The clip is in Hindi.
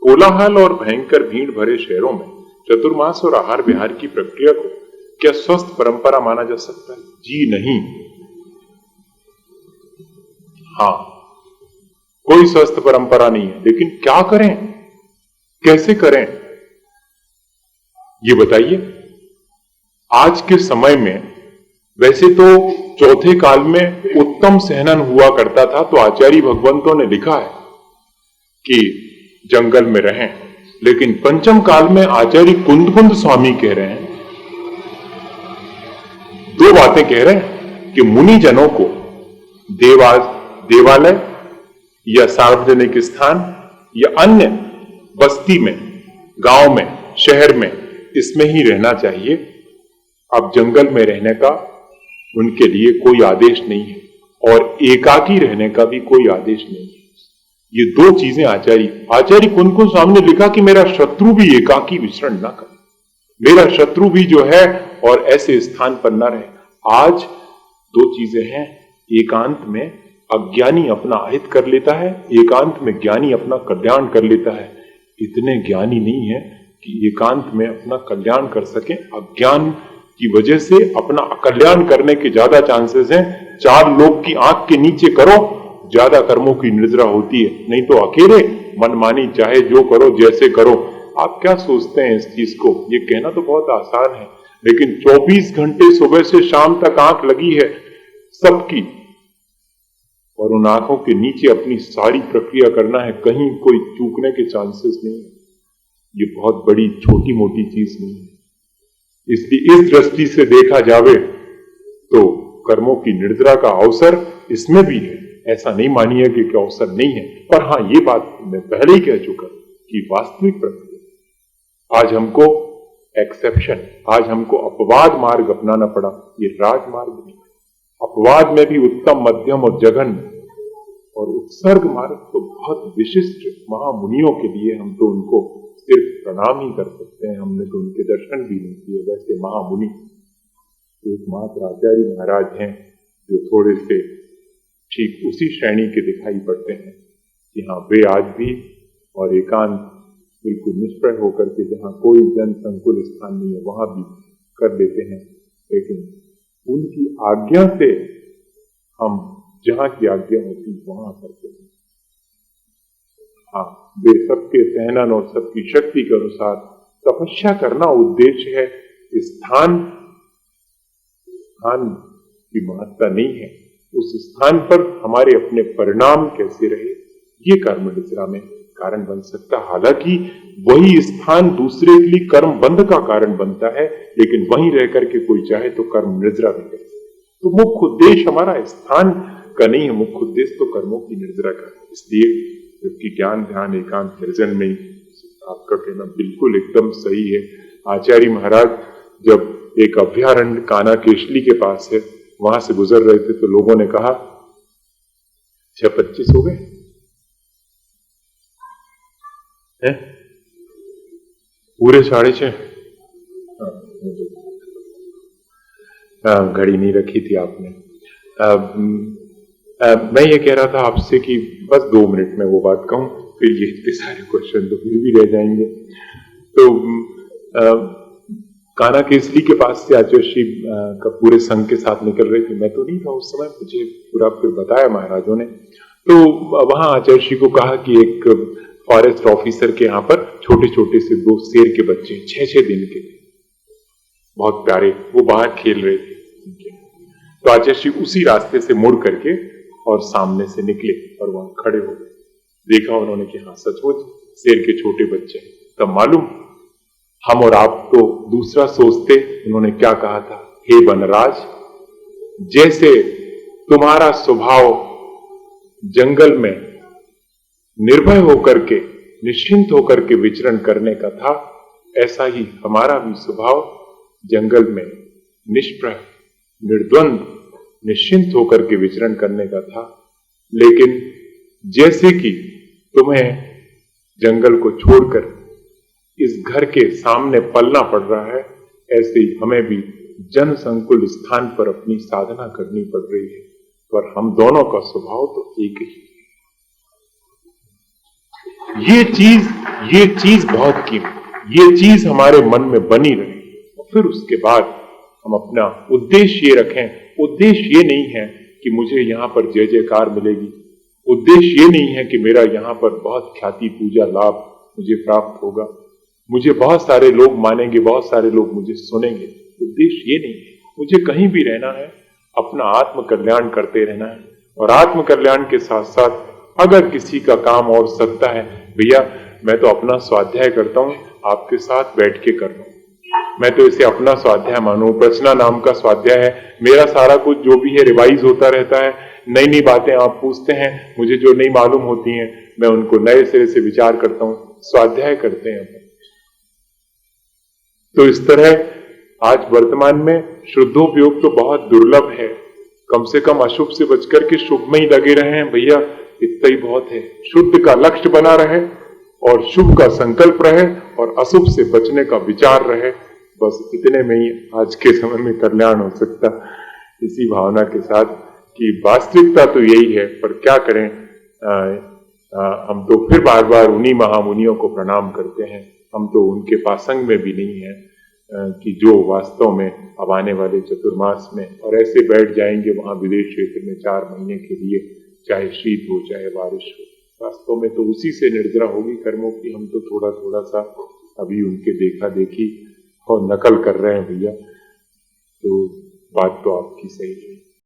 कोलाहल और भयंकर भीड़ भरे शहरों में चतुर्मास और आहार विहार की प्रक्रिया को क्या स्वस्थ परंपरा माना जा सकता है? जी नहीं। हाँ, कोई स्वस्थ परंपरा नहीं है, लेकिन क्या करें, कैसे करें, ये बताइए। आज के समय में वैसे तो चौथे काल में उत्तम सहनन हुआ करता था, तो आचार्य भगवंतों ने लिखा है कि जंगल में रहें, लेकिन पंचम काल में आचार्य कुंद स्वामी कह रहे हैं, दो बातें कह रहे हैं कि मुनि जनों को देवालय या सार्वजनिक स्थान या अन्य बस्ती में, गांव में, शहर में, इसमें ही रहना चाहिए। अब जंगल में रहने का उनके लिए कोई आदेश नहीं है और एकाकी रहने का भी कोई आदेश नहीं है। ये दो चीजें आचार्य कुंद स्वामी ने लिखा कि मेरा शत्रु भी एकाकी विचरण ना करे, मेरा शत्रु भी जो है और ऐसे स्थान पर ना रहे। आज दो चीजें हैं, एकांत में अज्ञानी अपना अहित कर लेता है, एकांत में ज्ञानी अपना कल्याण कर लेता है। इतने ज्ञानी नहीं है कि एकांत में अपना कल्याण कर सके। अज्ञान की वजह से अपना कल्याण करने के ज्यादा चांसेस हैं। चार लोग की आंख के नीचे करो, ज्यादा कर्मों की निद्रा होती है, नहीं तो अकेले मनमानी चाहे जो करो, जैसे करो। आप क्या सोचते हैं इस चीज को? ये कहना तो बहुत आसान है, लेकिन 24 घंटे सुबह से शाम तक आंख लगी है सबकी, और उन आंखों के नीचे अपनी सारी प्रक्रिया करना है, कहीं कोई चूकने के चांसेस नहीं है। ये बहुत बड़ी छोटी मोटी चीज नहीं है। इसलिए इस दृष्टि से देखा जावे तो कर्मों की निद्रा का अवसर इसमें भी है, ऐसा नहीं मानिए कि अवसर नहीं है। पर हाँ, ये बात मैं पहले ही कह चुका कि वास्तविक प्रक्रिया आज हमको एक्सेप्शन, आज हमको अपवाद मार्ग अपनाना पड़ा, ये राजमार्ग नहीं। अपवाद में भी उत्तम, मध्यम और जघन्य, और उत्सर्ग मार्ग तो बहुत विशिष्ट महामुनियों के लिए, हम तो उनको सिर्फ प्रणाम ही कर सकते हैं, हमने तो उनके दर्शन भी नहीं किए। वैसे महामुनि एकमात्र आचार्य महाराज हैं जो थोड़े से ठीक उसी श्रेणी के दिखाई पड़ते हैं कि हाँ, वे आज भी और एकांत बिल्कुल निष्प्रय होकर के जहाँ कोई जन संकुल स्थान नहीं है वहां भी कर लेते हैं, लेकिन उनकी आज्ञा से हम जहां की आज्ञा होती वहां करते हैं। हाँ, वे सबके सहनन और सबकी शक्ति के अनुसार तपस्या करना उद्देश्य है। स्थान की महत्ता नहीं है, उस स्थान पर हमारे अपने परिणाम कैसे रहे, ये कर्म निद्रा में कारण बन सकता। हालांकि वही स्थान दूसरे के लिए कर्म बंध का कारण बनता है, लेकिन वहीं रह करके कोई चाहे तो कर्म निद्रा भी कर सकता। तो मुख्य उद्देश्य हमारा स्थान का नहीं है, मुख्य उद्देश्य तो कर्मों की निद्रा का। इसलिए जबकि ज्ञान ध्यान एकांत निर्जन में, आपका कहना बिल्कुल एकदम सही है। आचार्य महाराज जब एक अभ्यारण्य कानाकेशली के पास है, वहां से गुजर रहे थे, तो लोगों ने कहा 6:25 हो गए हैं, पूरे 6:30। घड़ी नहीं रखी थी आपने। मैं ये कह रहा था आपसे कि बस 2 मिनट में वो बात कहूं, फिर ये इतने सारे क्वेश्चन तो फिर भी रह जाएंगे। तो कानाकेसरी के पास से आचार्य श्री का पूरे संघ के साथ निकल रहे थे। मैं तो नहीं था उस समय, मुझे पूरा फिर बताया महाराजों ने। तो वहां आचार्य श्री को कहा कि एक फॉरेस्ट ऑफिसर के यहाँ पर छोटे छोटे से 2 शेर के बच्चे 6-6 दिन के, बहुत प्यारे, वो बाहर खेल रहे थे। तो आचार्य श्री उसी रास्ते से मुड़ करके और सामने से निकले और वहां खड़े हो गए। देखा उन्होंने कि हाँ, सचमुच शेर के छोटे बच्चे। तब मालूम, हम और आप तो दूसरा सोचते। उन्होंने क्या कहा था? हे वनराज, जैसे तुम्हारा स्वभाव जंगल में निर्भय होकर के, निश्चिंत होकर के विचरण करने का था, ऐसा ही हमारा भी स्वभाव जंगल में निष्प्रह, निर्द्वंद, निश्चिंत होकर के विचरण करने का था। लेकिन जैसे कि तुम्हें जंगल को छोड़कर इस घर के सामने पलना पड़ रहा है, ऐसे ही हमें भी जन संकुल स्थान पर अपनी साधना करनी पड़ रही है। पर हम दोनों का स्वभाव तो एक ही है। ये चीज बहुत कीमती, ये चीज हमारे मन में बनी रहे। और फिर उसके बाद हम अपना उद्देश्य ये रखें। उद्देश्य ये नहीं है कि मुझे यहाँ पर जय जयकार मिलेगी, उद्देश्य ये नहीं है कि मेरा यहाँ पर बहुत ख्याति पूजा लाभ मुझे प्राप्त होगा, मुझे बहुत सारे लोग मानेंगे, बहुत सारे लोग मुझे सुनेंगे। उद्देश्य ये नहीं है। मुझे कहीं भी रहना है, अपना आत्म कल्याण करते रहना है। और आत्म कल्याण के साथ साथ अगर किसी का काम और सकता है, भैया मैं तो अपना स्वाध्याय करता हूँ, आपके साथ बैठ के कर रहा हूँ, मैं तो इसे अपना स्वाध्याय मानू। प्रश्ना नाम का स्वाध्याय है मेरा, सारा कुछ जो भी है रिवाइज होता रहता है। नई नई बातें आप पूछते हैं, मुझे जो नहीं मालूम होती हैं मैं उनको नए सिरे से विचार करता हूँ, स्वाध्याय करते हैं। तो इस तरह आज वर्तमान में शुद्धोपयोग तो बहुत दुर्लभ है। कम से कम अशुभ से बचकर के शुभ में ही लगे रहे हैं भैया, इतना ही बहुत है। शुद्ध का लक्ष्य बना रहे और शुभ का संकल्प रहे और अशुभ से बचने का विचार रहे, बस इतने में ही आज के समय में कल्याण हो सकता। इसी भावना के साथ कि वास्तविकता तो यही है, पर क्या करें, हम तो फिर बार बार उन्हीं महामुनियों को प्रणाम करते हैं। हम तो उनके पासंग में भी नहीं है कि जो वास्तव में अब आने वाले चतुर्मास में और ऐसे बैठ जाएंगे वहां विदेश क्षेत्र में 4 महीने के लिए, चाहे शीत हो चाहे बारिश हो, वास्तव में तो उसी से निर्जरा होगी कर्मों की। हम तो थोड़ा थोड़ा सा अभी उनके देखा देखी और नकल कर रहे हैं भैया। तो बात तो आपकी सही है।